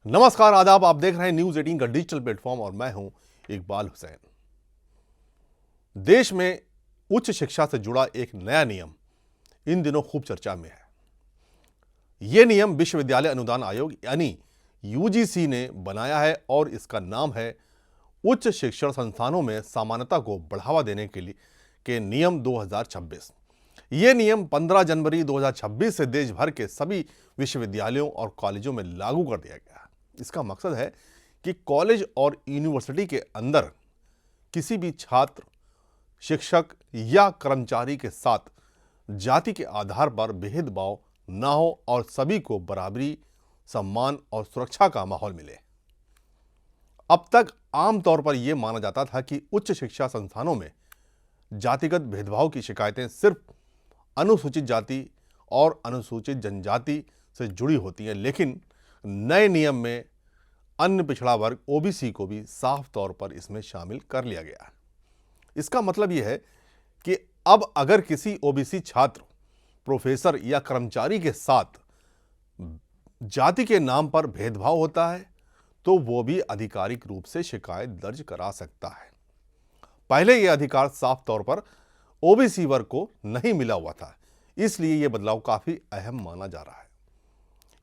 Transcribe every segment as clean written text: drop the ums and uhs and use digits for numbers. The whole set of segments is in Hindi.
नमस्कार, आदाब। आप देख रहे हैं न्यूज 18 का डिजिटल प्लेटफॉर्म और मैं हूं इकबाल हुसैन। देश में उच्च शिक्षा से जुड़ा एक नया नियम इन दिनों खूब चर्चा में है। यह नियम विश्वविद्यालय अनुदान आयोग यानी यूजीसी ने बनाया है और इसका नाम है उच्च शिक्षण संस्थानों में समानता को बढ़ावा देने के लिए के नियम 2026। ये नियम 15 जनवरी 2026 से देश भर के सभी विश्वविद्यालयों और कॉलेजों में लागू कर दिया गया है। इसका मकसद है कि कॉलेज और यूनिवर्सिटी के अंदर किसी भी छात्र, शिक्षक या कर्मचारी के साथ जाति के आधार पर भेदभाव ना हो और सभी को बराबरी, सम्मान और सुरक्षा का माहौल मिले। अब तक आमतौर पर यह माना जाता था कि उच्च शिक्षा संस्थानों में जातिगत भेदभाव की शिकायतें सिर्फ अनुसूचित जाति और अनुसूचित जनजाति से जुड़ी होती हैं, लेकिन नए नियम में अन्य पिछड़ा वर्ग ओबीसी को भी साफ तौर पर इसमें शामिल कर लिया गया है। इसका मतलब यह है कि अब अगर किसी ओबीसी छात्र, प्रोफेसर या कर्मचारी के साथ जाति के नाम पर भेदभाव होता है तो वो भी आधिकारिक रूप से शिकायत दर्ज करा सकता है। पहले यह अधिकार साफ तौर पर ओबीसी वर्ग को नहीं मिला हुआ था, इसलिए यह बदलाव काफी अहम माना जा रहा है।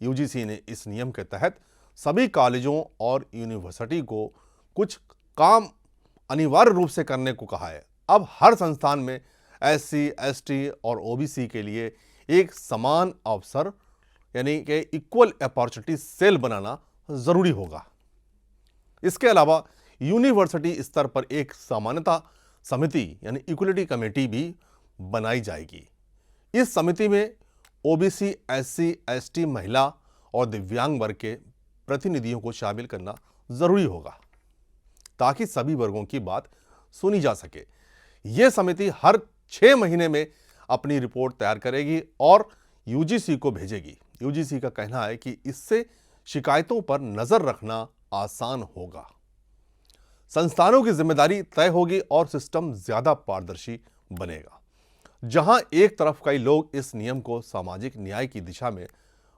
यूजीसी ने इस नियम के तहत सभी कॉलेजों और यूनिवर्सिटी को कुछ काम अनिवार्य रूप से करने को कहा है। अब हर संस्थान में एससी, एसटी और ओबीसी के लिए एक समान अवसर यानी कि इक्वल अपॉर्चुनिटी सेल बनाना जरूरी होगा। इसके अलावा यूनिवर्सिटी स्तर पर एक समानता समिति यानी इक्वलिटी कमेटी भी बनाई जाएगी। इस समिति में ओबीसी, एससी, एसटी, महिला और दिव्यांग वर्ग के प्रतिनिधियों को शामिल करना जरूरी होगा ताकि सभी वर्गों की बात सुनी जा सके। यह समिति हर 6 महीने में अपनी रिपोर्ट तैयार करेगी और यूजीसी को भेजेगी। यूजीसी का कहना है कि इससे शिकायतों पर नजर रखना आसान होगा, संस्थानों की जिम्मेदारी तय होगी और सिस्टम ज्यादा पारदर्शी बनेगा। जहां एक तरफ कई लोग इस नियम को सामाजिक न्याय की दिशा में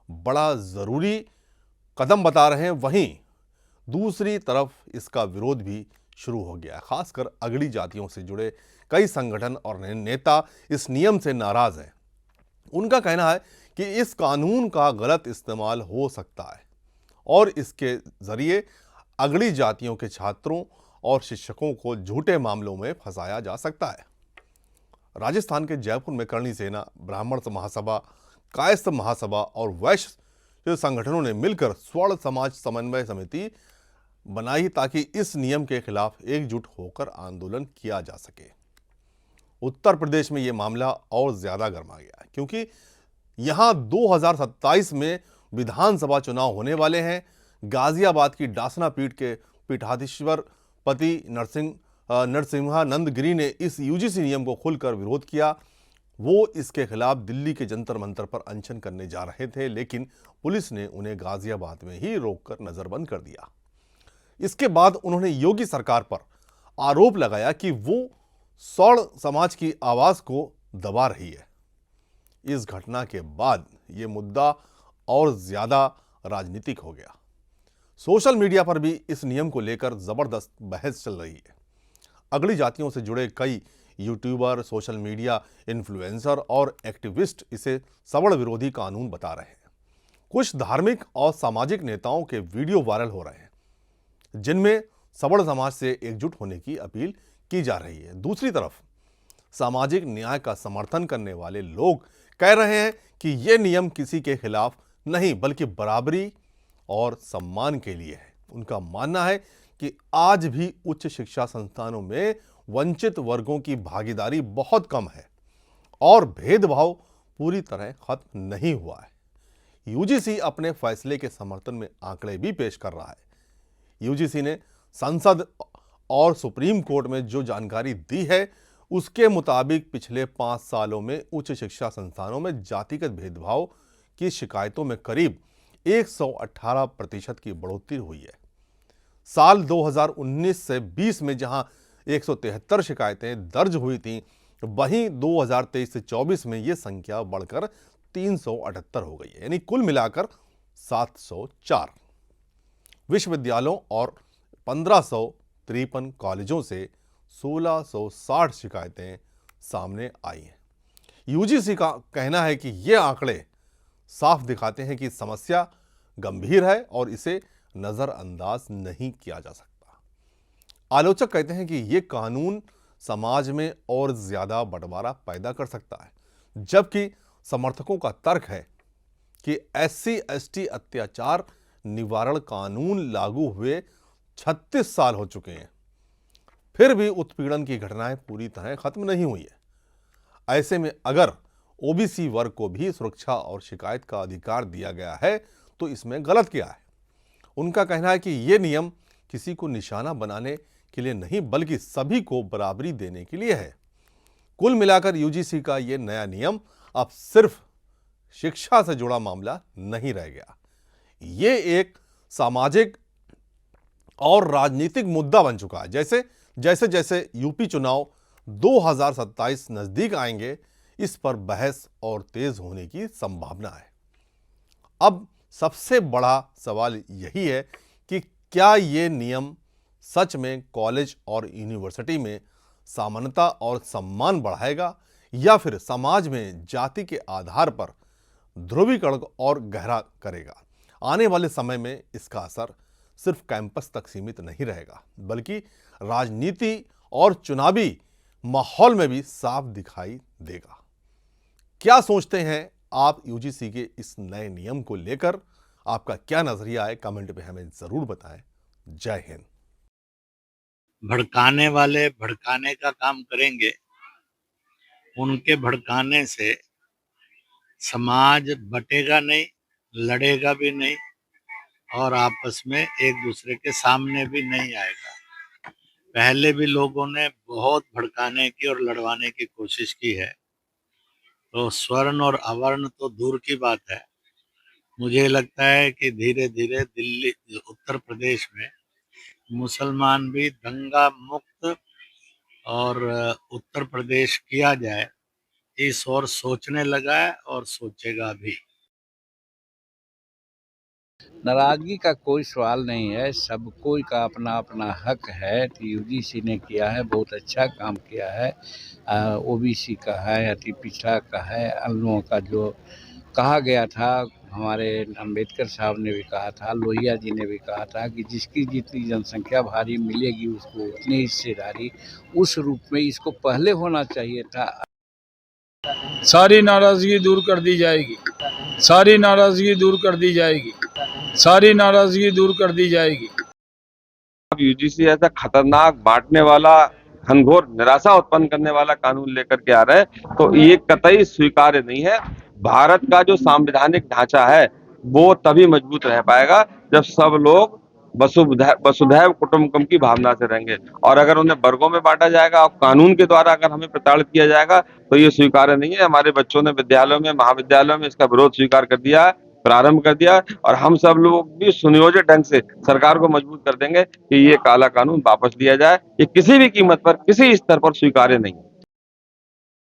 बड़ा जरूरी कदम बता रहे हैं, वहीं दूसरी तरफ इसका विरोध भी शुरू हो गया है। खासकर अगड़ी जातियों से जुड़े कई संगठन और नेता इस नियम से नाराज हैं। उनका कहना है कि इस कानून का गलत इस्तेमाल हो सकता है और इसके जरिए अगड़ी जातियों के छात्रों और शिक्षकों को झूठे मामलों में फंसाया जा सकता है। राजस्थान के जयपुर में करणी सेना, ब्राह्मण महासभा, कायस्थ महासभा और वैश्य संगठनों ने मिलकर स्वर्ण समाज समन्वय समिति बनाई ताकि इस नियम के खिलाफ एकजुट होकर आंदोलन किया जा सके। उत्तर प्रदेश में यह मामला और ज्यादा गर्मा गया है क्योंकि यहां 2027 में विधानसभा चुनाव होने वाले हैं। गाजियाबाद की डासना पीठ के पीठाधीश्वर पति नरसिम्हानंद गिरी ने इस यूजीसी नियम को खुलकर विरोध किया। वो इसके खिलाफ दिल्ली के जंतर मंतर पर अनशन करने जा रहे थे, लेकिन पुलिस ने उन्हें गाजियाबाद में ही रोककर नजरबंद कर दिया। इसके बाद उन्होंने योगी सरकार पर आरोप लगाया कि वो सौड़ समाज की आवाज को दबा रही है। इस घटना के बाद यह मुद्दा और ज्यादा राजनीतिक हो गया। सोशल मीडिया पर भी इस नियम को लेकर जबरदस्त बहस चल रही है। अगली जातियों से जुड़े कई यूट्यूबर, सोशल मीडिया इन्फ्लुएंसर और एक्टिविस्ट इसे सवर्ण विरोधी कानून बता रहे हैं। कुछ धार्मिक और सामाजिक नेताओं के वीडियो वायरल हो रहे हैं जिनमें सवर्ण समाज से एकजुट होने की अपील की जा रही है। दूसरी तरफ सामाजिक न्याय का समर्थन करने वाले लोग कह रहे हैं कि यह नियम किसी के खिलाफ नहीं बल्कि बराबरी और सम्मान के लिए है। उनका मानना है कि आज भी उच्च शिक्षा संस्थानों में वंचित वर्गों की भागीदारी बहुत कम है और भेदभाव पूरी तरह खत्म नहीं हुआ है। यूजीसी अपने फैसले के समर्थन में आंकड़े भी पेश कर रहा है। यूजीसी ने संसद और सुप्रीम कोर्ट में जो जानकारी दी है उसके मुताबिक पिछले 5 सालों में उच्च शिक्षा संस्थानों में जातिगत भेदभाव की शिकायतों में करीब 118% की बढ़ोतरी हुई है। साल 2019 से 20 में जहां 173 शिकायतें दर्ज हुई थीं, वहीं 2023 से 24 में यह संख्या बढ़कर 378 हो गई है, यानी कुल मिलाकर 704। विश्वविद्यालयों और 1553 कॉलेजों से 1660 शिकायतें सामने आई हैं। यूजीसी का कहना है कि ये आंकड़े साफ दिखाते हैं कि समस्या गंभीर है और इसे नजरअंदाज नहीं किया जा सकता। आलोचक कहते हैं कि ये कानून समाज में और ज्यादा बंटवारा पैदा कर सकता है, जबकि समर्थकों का तर्क है कि SC/ST अत्याचार निवारण कानून लागू हुए 36 साल हो चुके हैं, फिर भी उत्पीड़न की घटनाएं पूरी तरह खत्म नहीं हुई है। ऐसे में अगर ओबीसी वर्ग को भी सुरक्षा और शिकायत का अधिकार दिया गया है तो इसमें गलत क्या है। उनका कहना है कि यह नियम किसी को निशाना बनाने के लिए नहीं बल्कि सभी को बराबरी देने के लिए है। कुल मिलाकर यूजीसी का यह नया नियम अब सिर्फ शिक्षा से जुड़ा मामला नहीं रह गया, ये एक सामाजिक और राजनीतिक मुद्दा बन चुका है। जैसे जैसे यूपी चुनाव 2027 नजदीक आएंगे, इस पर बहस और तेज होने की संभावना है। अब सबसे बड़ा सवाल यही है कि क्या ये नियम सच में कॉलेज और यूनिवर्सिटी में समानता और सम्मान बढ़ाएगा या फिर समाज में जाति के आधार पर ध्रुवीकरण और गहरा करेगा। आने वाले समय में इसका असर सिर्फ कैंपस तक सीमित नहीं रहेगा, बल्कि राजनीति और चुनावी माहौल में भी साफ दिखाई देगा। क्या सोचते हैं आप यूजीसी के इस नए नियम को लेकर? आपका क्या नजरिया है, कमेंट में हमें जरूर बताएं। जय हिंद। भड़काने वाले भड़काने का काम करेंगे, उनके भड़काने से समाज बटेगा नहीं, लड़ेगा भी नहीं और आपस में एक दूसरे के सामने भी नहीं आएगा। पहले भी लोगों ने बहुत भड़काने की और लड़वाने की कोशिश की है, तो स्वर्ण और अवर्ण तो दूर की बात है। मुझे लगता है कि धीरे धीरे दिल्ली, उत्तर प्रदेश में मुसलमान भी दंगा मुक्त और उत्तर प्रदेश किया जाए, इस ओर सोचने लगा है और सोचेगा भी। नाराजगी का कोई सवाल नहीं है, सबको का अपना अपना हक है। तो यूजीसी ने किया है, बहुत अच्छा काम किया है। ओबीसी का है, अति पिछड़ा का है, अन्य लोगों का जो कहा गया था, हमारे अंबेडकर साहब ने भी कहा था, लोहिया जी ने भी कहा था कि जिसकी जितनी जनसंख्या भारी मिलेगी उसको उतनी हिस्सेदारी, उस रूप में इसको पहले होना चाहिए था। सारी नाराजगी दूर कर दी जाएगी, सारी नाराजगी दूर कर दी जाएगी, सारी नाराजगी दूर कर दी जाएगी। अब यूजीसी ऐसा खतरनाक, बांटने वाला, घनघोर निराशा उत्पन्न करने वाला कानून लेकर के आ रहे हैं, तो ये कतई स्वीकार्य नहीं है। भारत का जो संवैधानिक ढांचा है वो तभी मजबूत रह पाएगा जब सब लोग वसुधैव कुटुंबकम की भावना से रहेंगे। और अगर उन्हें वर्गों में बांटा जाएगा और कानून के द्वारा अगर हमें प्रताड़ित किया जाएगा तो ये स्वीकार्य नहीं है। हमारे बच्चों ने विद्यालयों में, महाविद्यालयों में इसका विरोध स्वीकार कर दिया है, प्रारंभ कर दिया, और हम सब लोग भी सुनियोजित ढंग से सरकार को मजबूत कर देंगे कि ये काला कानून वापस लिया जाए। ये किसी भी कीमत पर, किसी स्तर पर स्वीकार्य नहीं।